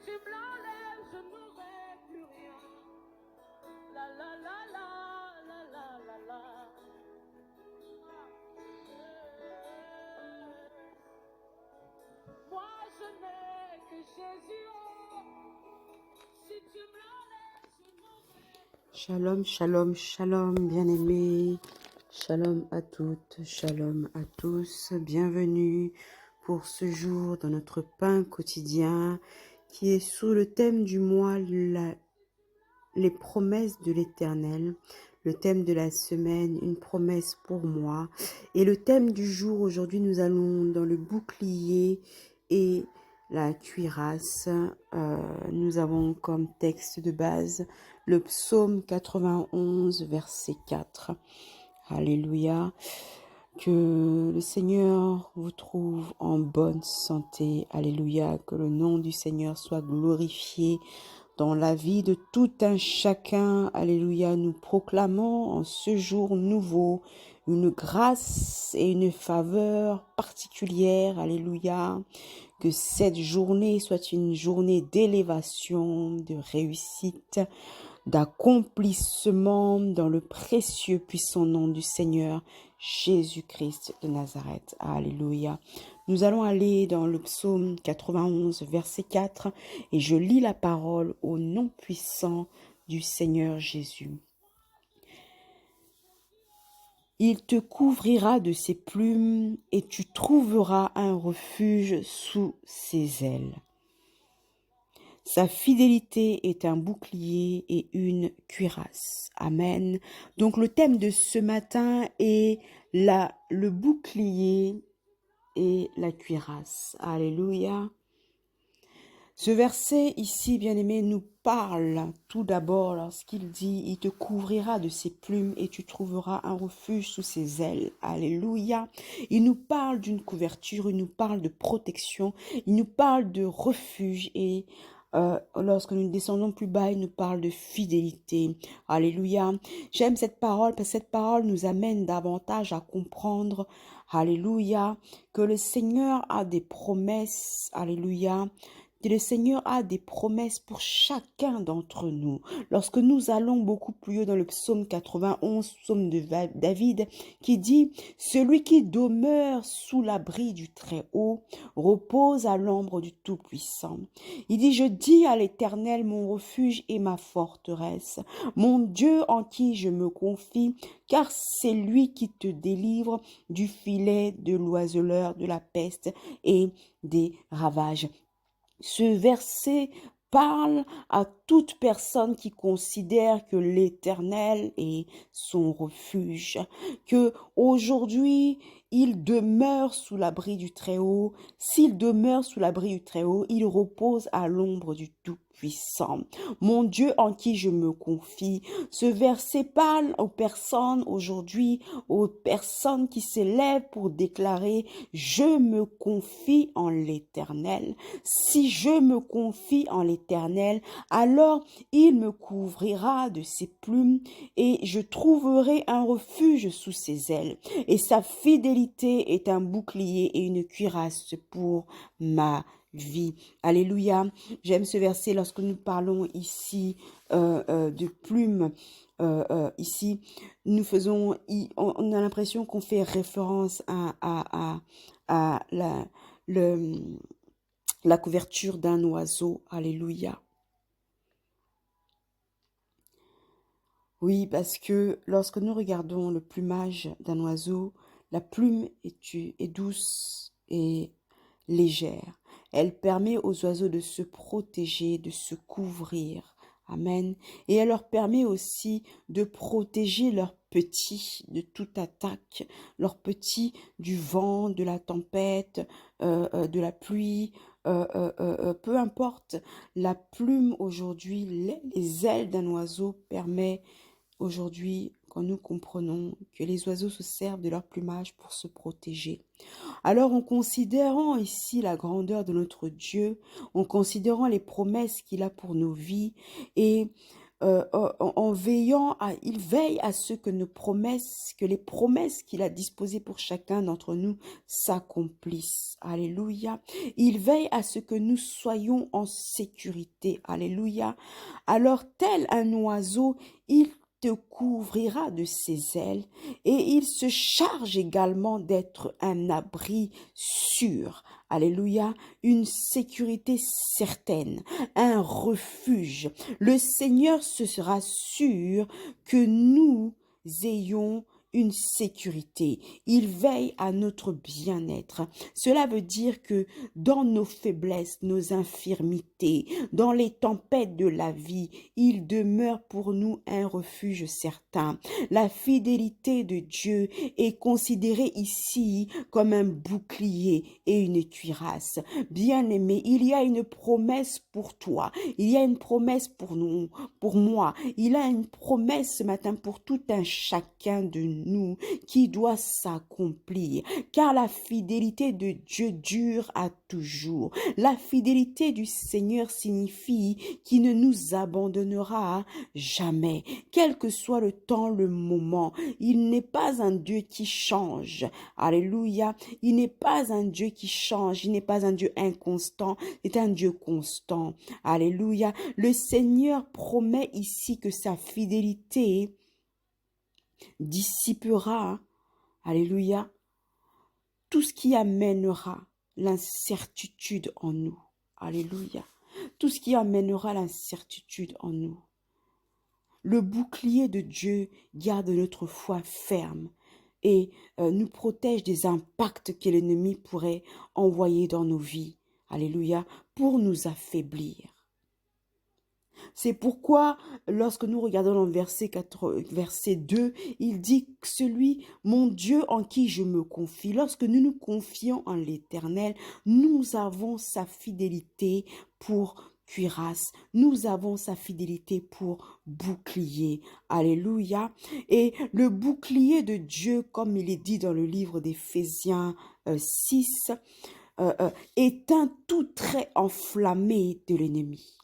tu me l'enlèves, je n'aurai plus rien. La la la la la la la la. Moi je n'ai que Jésus. Oh. Si tu me l'enlèves, je n'aurai. Shalom, shalom, shalom, bien-aimés. Shalom à toutes, shalom à tous. Bienvenue pour ce jour dans notre pain quotidien qui est sous le thème du mois, les promesses de l'Éternel. Le thème de la semaine, une promesse pour moi. Et le thème du jour, aujourd'hui, nous allons dans le bouclier et la cuirasse. Nous avons comme texte de base le psaume 91, verset 4. Alléluia. Que le Seigneur vous trouve en bonne santé. Alléluia. Que le nom du Seigneur soit glorifié dans la vie de tout un chacun. Alléluia. Nous proclamons en ce jour nouveau une grâce et une faveur particulière. Alléluia. Que cette journée soit une journée d'élévation, de réussite, d'accomplissement dans le précieux puissant nom du Seigneur Jésus-Christ de Nazareth. Alléluia. Nous allons aller dans le psaume 91, verset 4, et je lis la parole au nom puissant du Seigneur Jésus. Il te couvrira de ses plumes et tu trouveras un refuge sous ses ailes. Sa fidélité est un bouclier et une cuirasse. Amen. Donc le thème de ce matin est le bouclier et la cuirasse. Alléluia. Ce verset ici, bien-aimé, nous parle tout d'abord lorsqu'il dit « Il te couvrira de ses plumes et tu trouveras un refuge sous ses ailes. » Alléluia. Il nous parle d'une couverture, il nous parle de protection, il nous parle de refuge et lorsque nous descendons plus bas, il nous parle de fidélité. Alléluia. J'aime cette parole parce que cette parole nous amène davantage à comprendre, alléluia, que le Seigneur a des promesses, alléluia, que le Seigneur a des promesses pour chacun d'entre nous. Lorsque nous allons beaucoup plus haut dans le psaume 91, psaume de David, qui dit « Celui qui demeure sous l'abri du Très-Haut repose à l'ombre du Tout-Puissant. » Il dit « Je dis à l'Éternel, mon refuge et ma forteresse, mon Dieu en qui je me confie, car c'est lui qui te délivre du filet de l'oiseleur, de la peste et des ravages. » Ce verset parle à toute personne qui considère que l'Éternel est son refuge, que aujourd'hui il demeure sous l'abri du Très-Haut. S'il demeure sous l'abri du Très-Haut, il repose à l'ombre du Tout-Puissant. Mon Dieu en qui je me confie. Ce verset parle aux personnes aujourd'hui, aux personnes qui s'élèvent pour déclarer « Je me confie en l'Éternel ». Si je me confie en l'Éternel, alors il me couvrira de ses plumes et je trouverai un refuge sous ses ailes. Et sa fidélité est un bouclier et une cuirasse pour ma vie. Alléluia. J'aime ce verset lorsque nous parlons ici de plumes. Ici, nous faisons, on a l'impression qu'on fait référence à la couverture d'un oiseau. Alléluia. Oui, parce que lorsque nous regardons le plumage d'un oiseau, la plume est douce et légère. Elle permet aux oiseaux de se protéger, de se couvrir. Amen. Et elle leur permet aussi de protéger leurs petits de toute attaque, leurs petits du vent, de la tempête, de la pluie, peu importe. La plume aujourd'hui, les ailes d'un oiseau permet aujourd'hui, quand nous comprenons que les oiseaux se servent de leur plumage pour se protéger. Alors, en considérant ici la grandeur de notre Dieu, en considérant les promesses qu'il a pour nos vies et en veillant il veille à ce que que les promesses qu'il a disposées pour chacun d'entre nous s'accomplissent. Alléluia. Il veille à ce que nous soyons en sécurité. Alléluia. Alors, tel un oiseau, il te couvrira de ses ailes et il se charge également d'être un abri sûr. Alléluia, une sécurité certaine, un refuge. Le Seigneur se sera sûr que nous ayons une sécurité. Il veille à notre bien-être. Cela veut dire que dans nos faiblesses, nos infirmités, dans les tempêtes de la vie, il demeure pour nous un refuge certain. La fidélité de Dieu est considérée ici comme un bouclier et une cuirasse. Bien-aimé, il y a une promesse pour toi. Il y a une promesse pour nous, pour moi. Il y a une promesse ce matin pour tout un chacun de nous qui doit s'accomplir. Car la fidélité de Dieu dure à toujours. La fidélité du Seigneur signifie qu'il ne nous abandonnera jamais. Quel que soit le temps, le moment, il n'est pas un Dieu qui change. Alléluia. Il n'est pas un Dieu qui change. Il n'est pas un Dieu inconstant. C'est un Dieu constant. Alléluia. Le Seigneur promet ici que sa fidélité dissipera, alléluia, tout ce qui amènera l'incertitude en nous. Alléluia. Tout ce qui amènera l'incertitude en nous. Le bouclier de Dieu garde notre foi ferme et nous protège des impacts que l'ennemi pourrait envoyer dans nos vies. Alléluia. Pour nous affaiblir. C'est pourquoi, lorsque nous regardons dans verset 2, il dit « Celui, mon Dieu en qui je me confie ». Lorsque nous nous confions en l'Éternel, nous avons sa fidélité pour cuirasse. Nous avons sa fidélité pour bouclier. Alléluia. Et le bouclier de Dieu, comme il est dit dans le livre d'Éphésiens 6, éteint tout trait enflammé de l'ennemi.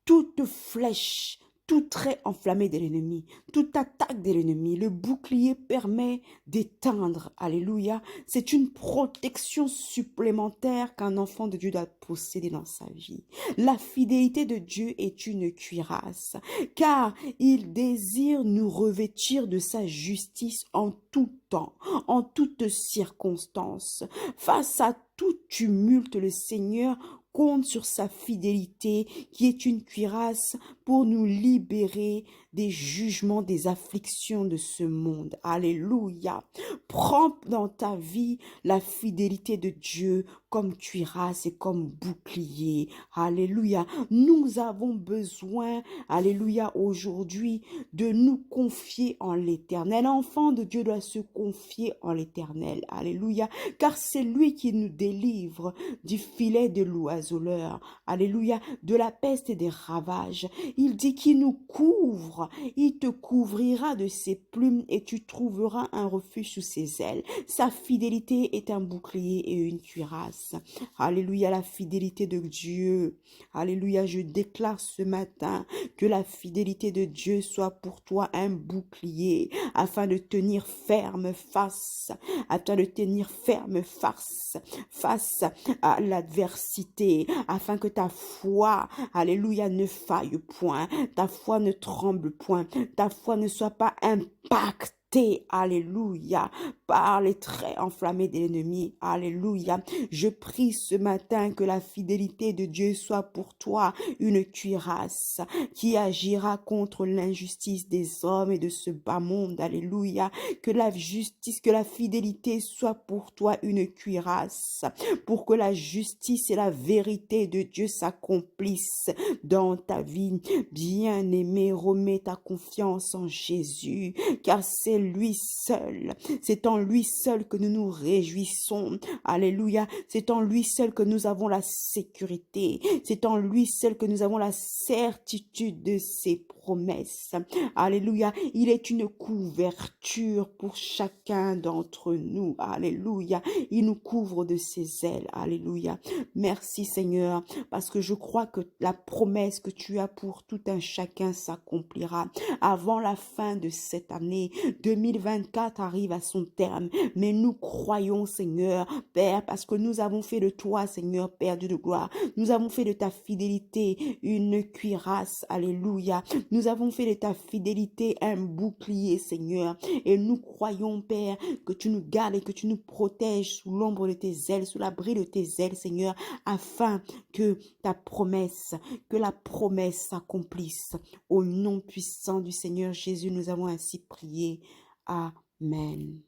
Toute flèche, tout trait enflammé de l'ennemi, toute attaque de l'ennemi, le bouclier permet d'éteindre. Alléluia. C'est une protection supplémentaire qu'un enfant de Dieu doit posséder dans sa vie. La fidélité de Dieu est une cuirasse, car il désire nous revêtir de sa justice en tout temps, en toutes circonstances. Face à tout tumulte, le Seigneur compte sur sa fidélité qui est une cuirasse pour nous libérer des jugements, des afflictions de ce monde. Alléluia. Prends dans ta vie la fidélité de Dieu comme cuirasse et comme bouclier. Alléluia. Nous avons besoin, alléluia, aujourd'hui de nous confier en l'Éternel. L'enfant de Dieu doit se confier en l'Éternel. Alléluia. Car c'est lui qui nous délivre du filet de l'oiseleur. Alléluia. De la peste et des ravages. Il dit qu'il nous couvre. Il te couvrira de ses plumes et tu trouveras un refuge sous ses ailes. Sa fidélité est un bouclier et une cuirasse. Alléluia, la fidélité de Dieu. Alléluia, je déclare ce matin que la fidélité de Dieu soit pour toi un bouclier afin de tenir ferme face face à l'adversité, afin que ta foi, alléluia, ne faille point, ta foi ne tremble point, ta foi ne soit pas impactée, alléluia, par les traits enflammés de l'ennemi, alléluia. Je prie ce matin que la fidélité de Dieu soit pour toi une cuirasse qui agira contre l'injustice des hommes et de ce bas monde, alléluia. Que la justice, que la fidélité soit pour toi une cuirasse, pour que la justice et la vérité de Dieu s'accomplissent dans ta vie. Bien-aimé, remets ta confiance en Jésus, car c'est c'est lui seul. C'est en lui seul que nous nous réjouissons. Alléluia. C'est en lui seul que nous avons la sécurité. C'est en lui seul que nous avons la certitude de ses promesses. Alléluia. Il est une couverture pour chacun d'entre nous. Alléluia. Il nous couvre de ses ailes. Alléluia. Merci Seigneur, parce que je crois que la promesse que tu as pour tout un chacun s'accomplira avant la fin de cette année. 2024 arrive à son terme, mais nous croyons Seigneur, Père, parce que nous avons fait de toi, Seigneur, Père Dieu de gloire, nous avons fait de ta fidélité une cuirasse. Alléluia. Nous avons fait de ta fidélité un bouclier, Seigneur, et nous croyons, Père, que tu nous gardes et que tu nous protèges sous l'ombre de tes ailes, sous l'abri de tes ailes, Seigneur, afin que la promesse s'accomplisse. Au nom puissant du Seigneur Jésus, nous avons ainsi prié. Amen.